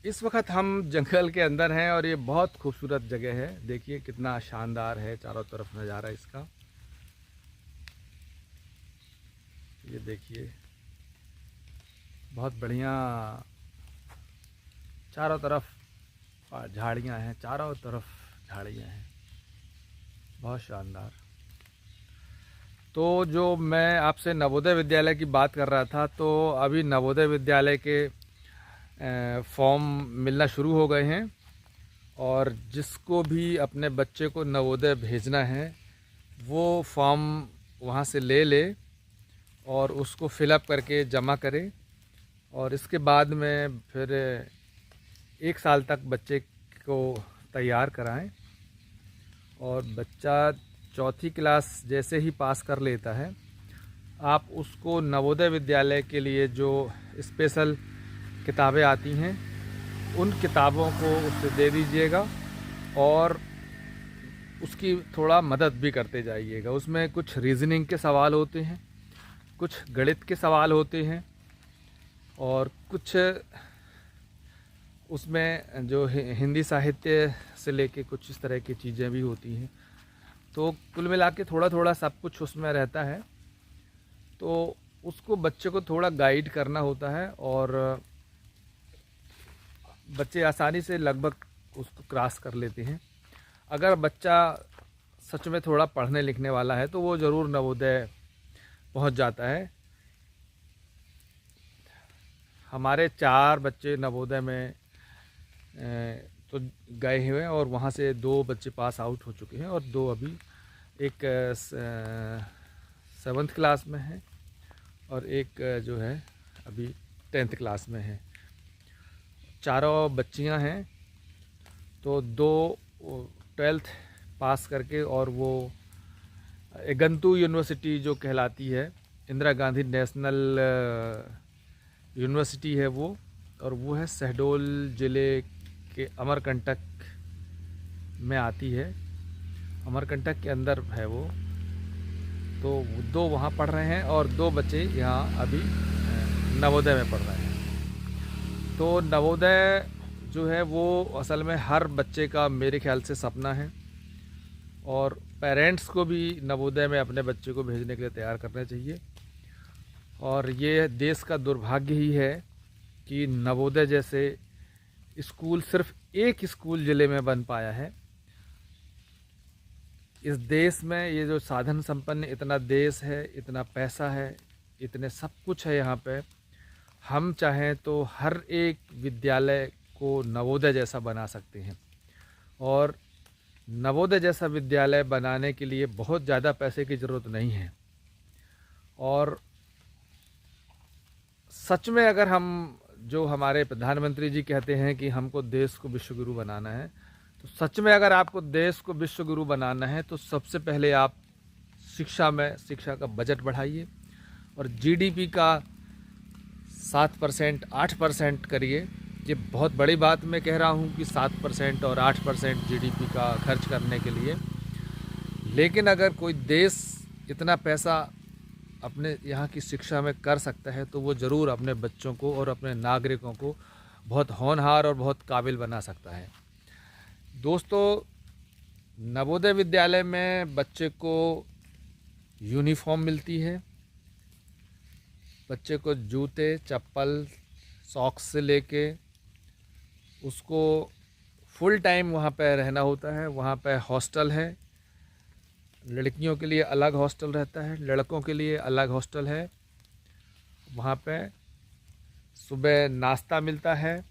इस वक्त हम जंगल के अंदर हैं और ये बहुत खूबसूरत जगह है। देखिए कितना शानदार है चारों तरफ नज़ारा इसका। ये देखिए बहुत बढ़िया, चारों तरफ झाड़ियाँ हैं, चारों तरफ झाड़ियाँ हैं, बहुत शानदार। तो जो मैं आपसे नवोदय विद्यालय की बात कर रहा था, तो अभी नवोदय विद्यालय के फॉर्म मिलना शुरू हो गए हैं और जिसको भी अपने बच्चे को नवोदय भेजना है वो फॉर्म वहाँ से ले ले और उसको फिलअप करके जमा करे और इसके बाद में फिर 1 साल तक बच्चे को तैयार कराएं और बच्चा चौथी क्लास जैसे ही पास कर लेता है आप उसको नवोदय विद्यालय के लिए जो स्पेशल किताबें आती हैं उन किताबों को उससे दे दीजिएगा और उसकी थोड़ा मदद भी करते जाइएगा। उसमें कुछ रीजनिंग के सवाल होते हैं, कुछ गणित के सवाल होते हैं और कुछ उसमें जो हिंदी साहित्य से लेके कुछ इस तरह की चीज़ें भी होती हैं। तो कुल मिला के थोड़ा थोड़ा सब कुछ उसमें रहता है। तो उसको बच्चे को थोड़ा गाइड करना होता है और बच्चे आसानी से लगभग उसको क्रॉस कर लेते हैं। अगर बच्चा सच में थोड़ा पढ़ने लिखने वाला है तो वो ज़रूर नवोदय पहुंच जाता है। हमारे 4 बच्चे नवोदय में तो गए हुए हैं और वहाँ से 2 बच्चे पास आउट हो चुके हैं और 2 अभी, एक 7th क्लास में है और एक जो है अभी 10th क्लास में है। चारों बच्चियां हैं। तो 2 12th पास करके और वो एगंतु यूनिवर्सिटी जो कहलाती है, इंदिरा गांधी नेशनल यूनिवर्सिटी है वो, और वो है शहडोल ज़िले के अमरकंटक में आती है, अमरकंटक के अंदर है वो। तो 2 वहाँ पढ़ रहे हैं और 2 बच्चे यहाँ अभी नवोदय में पढ़ रहे हैं। तो नवोदय जो है वो असल में हर बच्चे का मेरे ख्याल से सपना है और पेरेंट्स को भी नवोदय में अपने बच्चे को भेजने के लिए तैयार करना चाहिए। और ये देश का दुर्भाग्य ही है कि नवोदय जैसे स्कूल सिर्फ एक स्कूल ज़िले में बन पाया है। इस देश में ये जो साधन संपन्न इतना देश है, इतना पैसा है, इतने सब कुछ है यहाँ पे, हम चाहें तो हर एक विद्यालय को नवोदय जैसा बना सकते हैं। और नवोदय जैसा विद्यालय बनाने के लिए बहुत ज़्यादा पैसे की ज़रूरत नहीं है। और सच में अगर हम, जो हमारे प्रधानमंत्री जी कहते हैं कि हमको देश को विश्वगुरु बनाना है, तो सच में अगर आपको देश को विश्वगुरु बनाना है तो सबसे पहले आप शिक्षा का बजट बढ़ाइए और जीडीपी का 7% 8% करिए। ये बहुत बड़ी बात मैं कह रहा हूँ कि 7% और 8% जीडीपी का खर्च करने के लिए, लेकिन अगर कोई देश इतना पैसा अपने यहाँ की शिक्षा में कर सकता है तो वो ज़रूर अपने बच्चों को और अपने नागरिकों को बहुत होनहार और बहुत काबिल बना सकता है। दोस्तों, नवोदय विद्यालय में बच्चे को यूनिफॉर्म मिलती है, बच्चे को जूते चप्पल सॉक्स से लेके उसको फुल टाइम वहाँ पे रहना होता है। वहाँ पे हॉस्टल है, लड़कियों के लिए अलग हॉस्टल रहता है, लड़कों के लिए अलग हॉस्टल है। वहाँ पे सुबह नाश्ता मिलता है,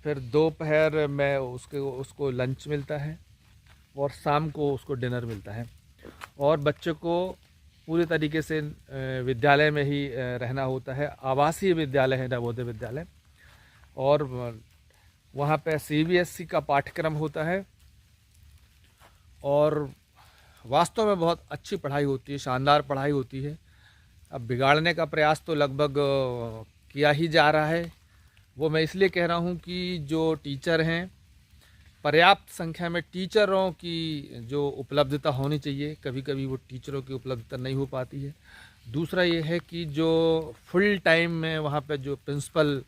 फिर दोपहर में उसको लंच मिलता है और शाम को उसको डिनर मिलता है। और बच्चे को पूरी तरीके से विद्यालय में ही रहना होता है। आवासीय विद्यालय है नवोदय विद्यालय और वहाँ पे सीबीएसई का पाठ्यक्रम होता है और वास्तव में बहुत अच्छी पढ़ाई होती है, शानदार पढ़ाई होती है। अब बिगाड़ने का प्रयास तो लगभग किया ही जा रहा है। वो मैं इसलिए कह रहा हूँ कि जो टीचर हैं, पर्याप्त संख्या में टीचरों की जो उपलब्धता होनी चाहिए, कभी कभी वो टीचरों की उपलब्धता नहीं हो पाती है। दूसरा ये है कि जो फुल टाइम में वहाँ पे जो प्रिंसिपल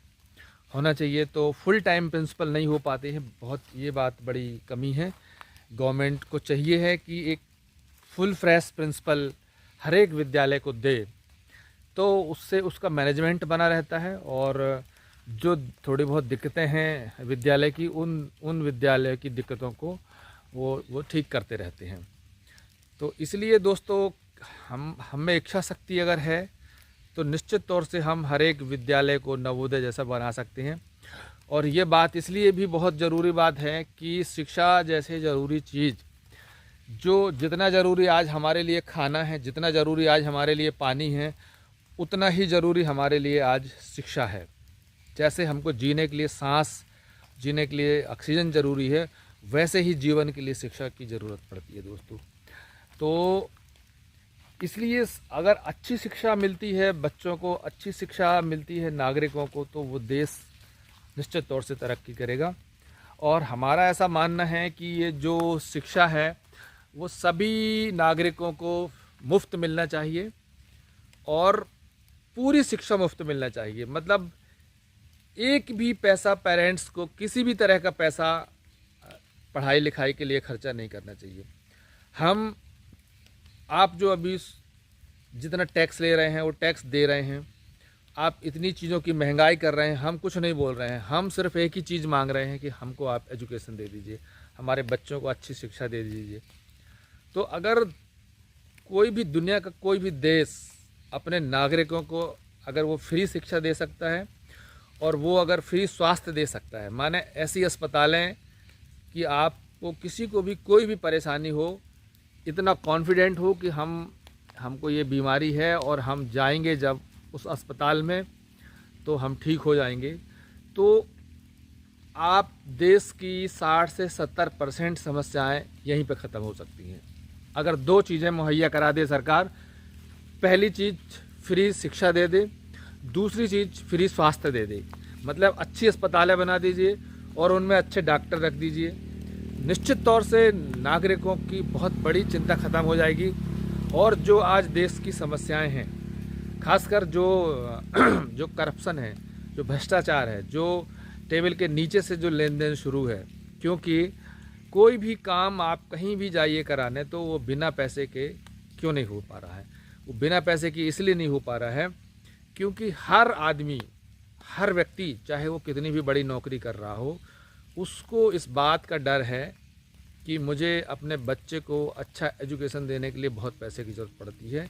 होना चाहिए, तो फुल टाइम प्रिंसिपल नहीं हो पाते हैं, बहुत ये बात बड़ी कमी है। गवर्नमेंट को चाहिए है कि एक फुल फ्रेश प्रिंसिपल हर एक विद्यालय को दे, तो उससे उसका मैनेजमेंट बना रहता है और जो थोड़ी बहुत दिक्कतें हैं विद्यालय की, उन विद्यालय की दिक्कतों को वो ठीक करते रहते हैं। तो इसलिए दोस्तों, हम में इच्छा शक्ति अगर है तो निश्चित तौर से हम हर एक विद्यालय को नवोदय जैसा बना सकते हैं। और ये बात इसलिए भी बहुत ज़रूरी बात है कि शिक्षा जैसे ज़रूरी चीज़, जो जितना ज़रूरी आज हमारे लिए खाना है, जितना ज़रूरी आज हमारे लिए पानी है, उतना ही ज़रूरी हमारे लिए आज शिक्षा है। जैसे हमको जीने के लिए सांस, जीने के लिए ऑक्सीजन ज़रूरी है, वैसे ही जीवन के लिए शिक्षा की ज़रूरत पड़ती है दोस्तों। तो इसलिए अगर अच्छी शिक्षा मिलती है बच्चों को, अच्छी शिक्षा मिलती है नागरिकों को, तो वो देश निश्चित तौर से तरक्की करेगा। और हमारा ऐसा मानना है कि ये जो शिक्षा है वो सभी नागरिकों को मुफ्त मिलना चाहिए और पूरी शिक्षा मुफ्त मिलना चाहिए। मतलब एक भी पैसा पेरेंट्स को, किसी भी तरह का पैसा पढ़ाई लिखाई के लिए खर्चा नहीं करना चाहिए। आप जो अभी जितना टैक्स ले रहे हैं वो टैक्स दे रहे हैं, आप इतनी चीज़ों की महंगाई कर रहे हैं, हम कुछ नहीं बोल रहे हैं, हम सिर्फ एक ही चीज़ मांग रहे हैं कि हमको आप एजुकेशन दे दीजिए, हमारे बच्चों को अच्छी शिक्षा दे दीजिए। तो अगर कोई भी दुनिया का कोई भी देश अपने नागरिकों को अगर वो फ्री शिक्षा दे सकता है और वो अगर फ्री स्वास्थ्य दे सकता है, माने ऐसी अस्पतालें कि आपको किसी को भी कोई भी परेशानी हो, इतना कॉन्फिडेंट हो कि हमको ये बीमारी है और हम जाएंगे जब उस अस्पताल में तो हम ठीक हो जाएंगे, तो आप देश की 60 से 70% समस्याएं यहीं पे ख़त्म हो सकती हैं। अगर दो चीज़ें मुहैया करा दे सरकार, पहली चीज़ फ्री शिक्षा दे दे, दूसरी चीज़ फ्री स्वास्थ्य दे दे। मतलब अच्छी अस्पतालें बना दीजिए और उनमें अच्छे डॉक्टर रख दीजिए, निश्चित तौर से नागरिकों की बहुत बड़ी चिंता ख़त्म हो जाएगी। और जो आज देश की समस्याएं हैं, खासकर जो करप्शन है, जो भ्रष्टाचार है, जो टेबल के नीचे से जो लेन देन शुरू है, क्योंकि कोई भी काम आप कहीं भी जाइए कराने तो वो बिना पैसे के क्यों नहीं हो पा रहा है। वो बिना पैसे की इसलिए नहीं हो पा रहा है क्योंकि हर आदमी, हर व्यक्ति, चाहे वो कितनी भी बड़ी नौकरी कर रहा हो, उसको इस बात का डर है कि मुझे अपने बच्चे को अच्छा एजुकेशन देने के लिए बहुत पैसे की ज़रूरत पड़ती है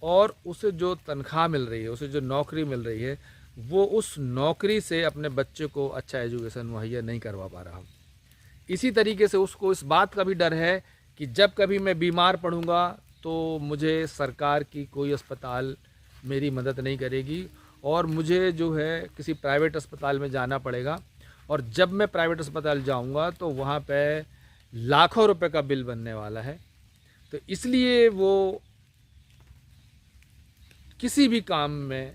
और उसे जो तनख्वाह मिल रही है, उसे जो नौकरी मिल रही है, वो उस नौकरी से अपने बच्चे को अच्छा एजुकेशन मुहैया नहीं करवा पा रहा। इसी तरीके से उसको इस बात का भी डर है कि जब कभी मैं बीमार पड़ूंगा तो मुझे सरकार की कोई अस्पताल मेरी मदद नहीं करेगी और मुझे जो है किसी प्राइवेट अस्पताल में जाना पड़ेगा, और जब मैं प्राइवेट अस्पताल जाऊंगा तो वहाँ पे लाखों रुपए का बिल बनने वाला है। तो इसलिए वो किसी भी काम में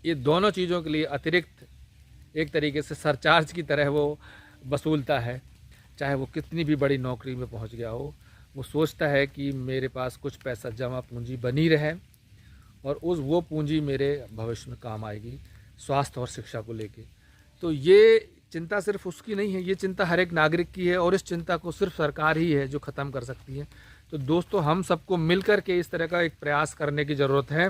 ये दोनों चीज़ों के लिए अतिरिक्त एक तरीके से सरचार्ज की तरह वो वसूलता है। चाहे वो कितनी भी बड़ी नौकरी में पहुंच गया हो, वो सोचता है कि मेरे पास कुछ पैसा जमा पूंजी बनी रहे और वो पूंजी मेरे भविष्य में काम आएगी स्वास्थ्य और शिक्षा को लेके। तो ये चिंता सिर्फ उसकी नहीं है, ये चिंता हर एक नागरिक की है और इस चिंता को सिर्फ सरकार ही है जो ख़त्म कर सकती है। तो दोस्तों, हम सबको मिलकर के इस तरह का एक प्रयास करने की ज़रूरत है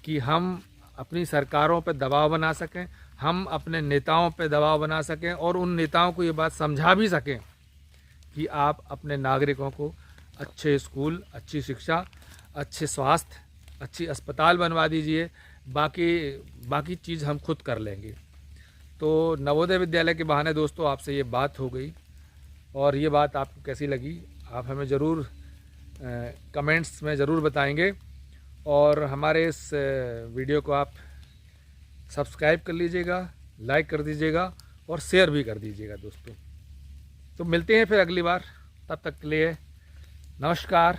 कि हम अपनी सरकारों पर दबाव बना सकें, हम अपने नेताओं पर दबाव बना सकें और उन नेताओं को ये बात समझा भी सकें कि आप अपने नागरिकों को अच्छे स्कूल, अच्छी शिक्षा, अच्छे स्वास्थ्य, अच्छी अस्पताल बनवा दीजिए, बाकी चीज़ हम खुद कर लेंगे। तो नवोदय विद्यालय के बहाने दोस्तों आपसे ये बात हो गई, और ये बात आपको कैसी लगी आप हमें ज़रूर कमेंट्स में ज़रूर बताएंगे, और हमारे इस वीडियो को आप सब्सक्राइब कर लीजिएगा, लाइक कर दीजिएगा और शेयर भी कर दीजिएगा दोस्तों। तो मिलते हैं फिर अगली बार, तब तक के लिए नमस्कार।